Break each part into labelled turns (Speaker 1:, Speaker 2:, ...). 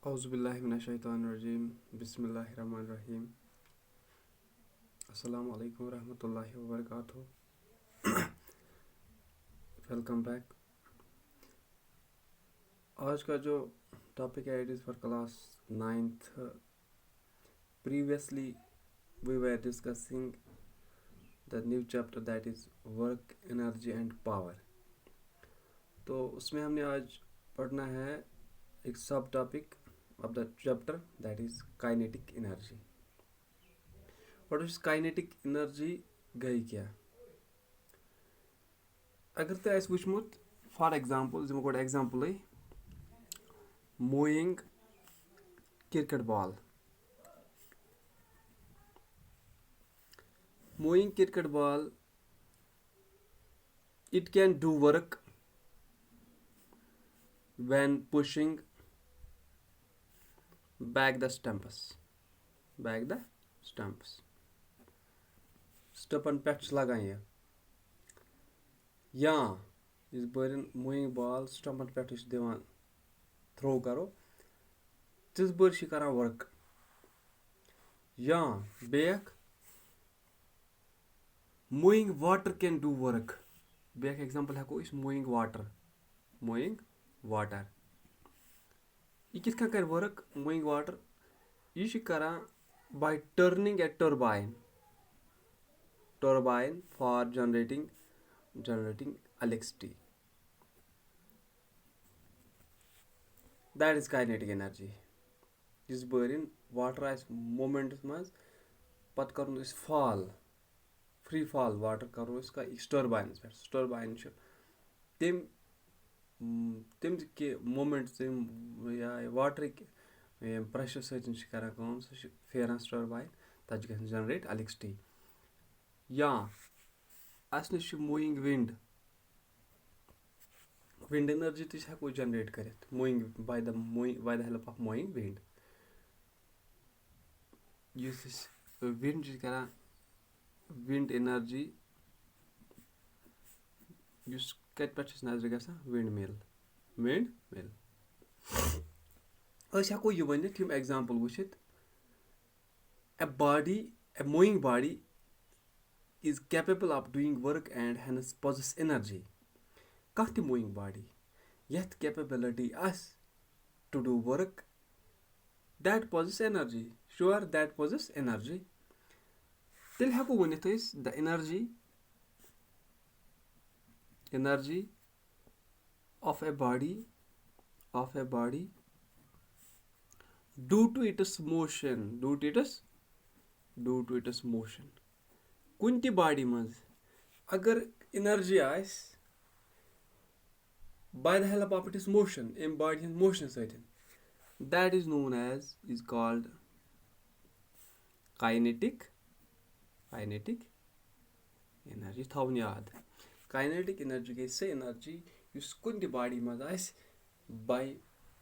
Speaker 1: औज़ुबिल्लाहिमिनश्शैतानिर्रजीम बिस्मिल्लाहिर्रहमानिर्रहीम अस्सलाम वालेकुम रहमतुल्लाहि व बरकातुहू। Welcome back. आज का जो टॉपिक है it is for class 9th। Previously we were discussing the new chapter that is work energy and power. तो उसमें हमने आज पढ़ना है एक sub topic of the chapter that is kinetic energy. What is kinetic energy गई क्या? अगर तो ऐसे वुचमुत फॉर एग्जांपल जो गोड एग्जांपल है moving cricket ball it can do work when pushing back the stumps स्टपन पे लगान या इस बरन मूविंग बॉल स्टम्पन पे दिवान थ्रो करो तिस बर करान वर्क या बेक moving water can do work बेक एग्जांपल हेको मूविंग वाटर यह किस कर वर्क मूविंग वाटर यह करान by turning a turbine for generating electricity. That is kinetic energy. This burning water as moment maz pat karun is free fall water karun is ka turbine tim ke moment ya water pressure सतन करान सह Ferran turbine तक generate electricity. या अस नश moving wind energy तको generate कर moving by the help of moving wind wind करान wind energy कत पे नजर गसान विंड मिल हेको यह वनित यम example वुचित a moving body is capable of doing work and hence possess energy. Kah moving body yath capability as to do work that possess energy. Sure, that possess energy. Tel heko vanith is the energy of a body due to its motion. Kunti body maz agar energy आस by the help of its motion in body motion certain that is called kinetic energy. Thawn yaad kinetic energy gei se energy yus kunti body maz आस by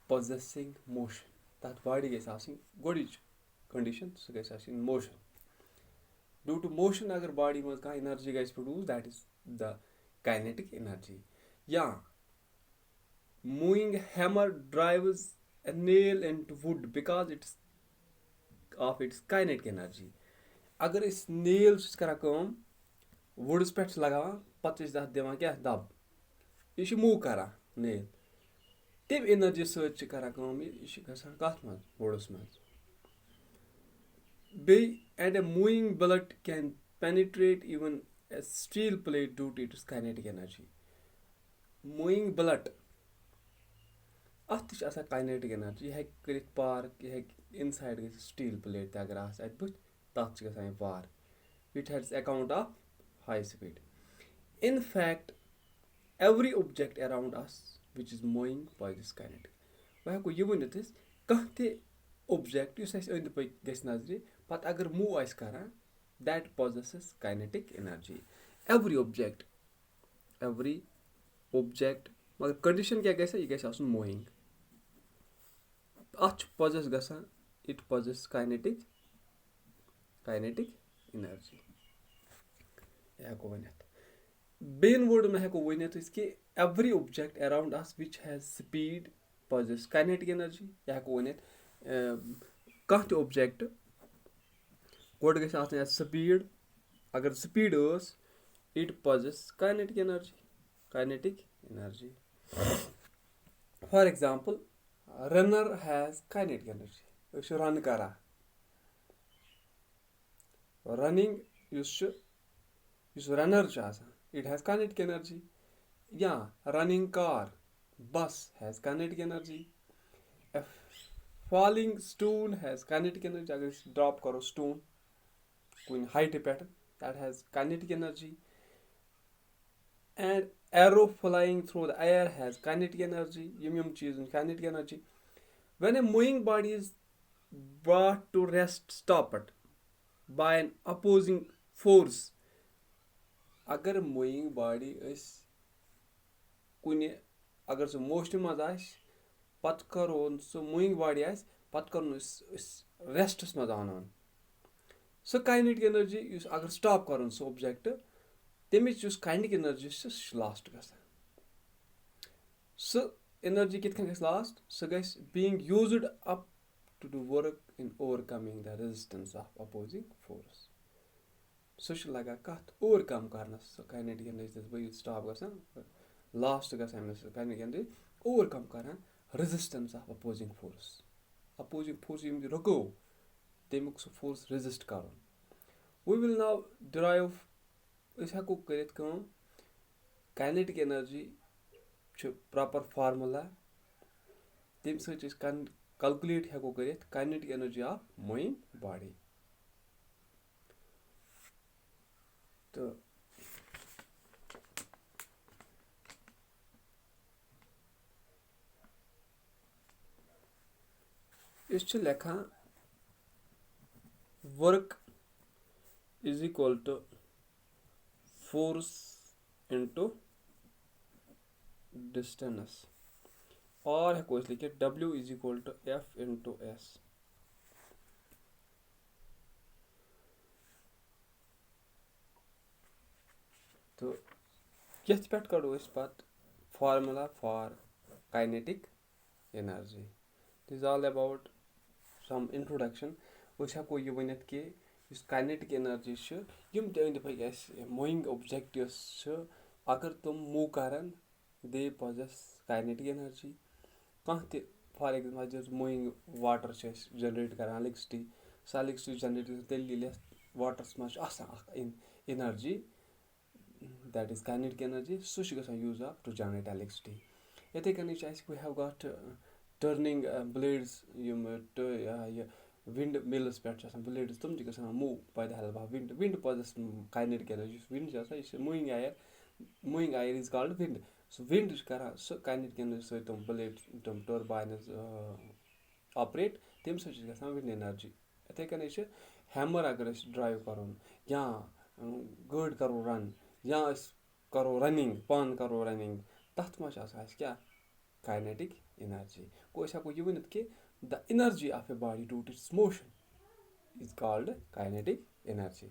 Speaker 1: possessing motion. That body gei asin godich condition so gei asin motion. Due to motion agar body maz ka energy gets produced, that is the kinetic energy. Yeah, moving hammer drives a nail into wood because of its kinetic energy. Agar is nail kara kam wood पे लगावान पत्त दिवान क्या दब यह move करा nail तम energy सत करा काम यह गसान कथ मज वुडस मज and a moving bullet can penetrate even a steel plate due to its kinetic energy. Moving bullet अत kinetic energy यह कर पार inside steel plate अगर तथ गसान पार which has account of high speed. In fact, every object around us which is moving possesses kinetic. वह हेको यह वनित कह ते object yes अंद पक गस नजर पत अगर मूव आस करान that possesses kinetic energy. Every object मगर कंडीशन क्या गस यह गस आसन मूविंग अत possess गसान it possesses kinetic energy. हेको वनित बेन वर्ड में हेको वनित कि every object around us which has speed possess kinetic energy. یا ہٮ۪کو ؤنِتھ کانٛہہ تہِ اوبجیکٹ گۄڈٕ گژھِ آسٕنۍ اَتھ سپیٖڈ. اگر سپیٖڈ ٲس it possess kinetic energy. For example runner has kinetic energy. أسۍ چھِ رن کران. رننگ یُس رنر چھُ آسان اِٹ ہیز kinetic energy. یا running car bus has kinetic energy. Falling stone has kinetic energy. اگر أسۍ ڈراپ کرو سٹون کُنہِ ہایٹہِ پٮ۪ٹھ that has kinetic energy. And arrow flying through the air has kinetic energy. یِم چیٖز kinetic energy. When a moving body is brought to rest, stopped by an opposing force. اگر مووِنگ body أسۍ کُنہِ اگر سُہ موشنہِ منٛز آسہِ پتہٕ کرون سُہ مووِنگ باڈی آسہِ پتہٕ کرون أسۍ ریسٹس منٛز اَنون سُہ kinetic energy یُس اگر سٹاپ کرون سُہ اوبجیکٹ تَمِچ یُس kinetic energy چھِ سُہ چھِ لاسٹ گژھان. سُہ energy کِتھ کٔنۍ گژھِ لاسٹ سُہ گژھِ being used up to do work in overcoming the resistance of opposing force. سُہ چھُ لگان کتھ overcome کرنس سُہ kinetic energy ییٚلہِ سٹاپ گژھان لاسٹ گژھان أمِس kinetic energy overcome کران resistance of opposing force. opposing force یِم تہِ رُکو تَمیُک سُہ force resist کرُن. we will now derive أسۍ ہٮ۪کو کٔرِتھ کٲم kinetic energy چھُ proper formula. تَمہِ سۭتۍ چھِ أسۍ calculate ہٮ۪کو کٔرِتھ kinetic energy of moving body. تہٕ أسۍ چھِ لیکھان work is equal to force into distance. اور ہٮ۪کو أسۍ لیکھِتھ W is equal to F into S. تہٕ یَتھ پٮ۪ٹھ کَڑو أسۍ پَتہٕ formula for kinetic energy. This is all about some introduction. أسۍ ہٮ۪کو یہِ ؤنِتھ کہِ یُس kinetic energy چھِ یِم تہِ أنٛدۍ پٔکۍ اَسہِ مووِنگ اوبجیکٹِوس چھِ اگر تِم موٗ کرن they possess kinetic energy. کانٛہہ تہِ فار ایگزامپل مووِنگ واٹر چھِ أسۍ جنریٹ کران الیکٹرسٹی سۄ الیکٹرسٹی جنریٹ تیٚلہِ ییٚلہِ یَتھ واٹرس منٛز چھُ آسان اکھ energy that is kinetic energy سُہ چھُ گژھان use up to generate electricity. یِتھٕے کٔنی چھِ اَسہِ we have got turning blades یِم یہِ wind mills پٮ۪ٹھ چھِ آسان blades تِم تہِ گژھان move by the help of wind. Wind possess kinetic energy. یُس wind چھُ آسان یہِ چھُ moving air is called wind. سُہ wind چھُ کران سُہ kinetic energy سۭتۍ تِم blades تِم turbines operate تَمہِ سۭتۍ چھِ گژھان wind energy. یِتھٕے کٔنی چھِ hammer اگر أسۍ drive کرون یا گٲڑۍ کرو run یا أسۍ کرو رننگ پانہٕ کرو رننگ تَتھ منٛز چھِ آسان اَسہِ کیاہ kinetic energy. گوٚو أسۍ ہٮ۪کو یہِ ؤنِتھ کہِ the energy of a body due to its motion is called kinetic energy.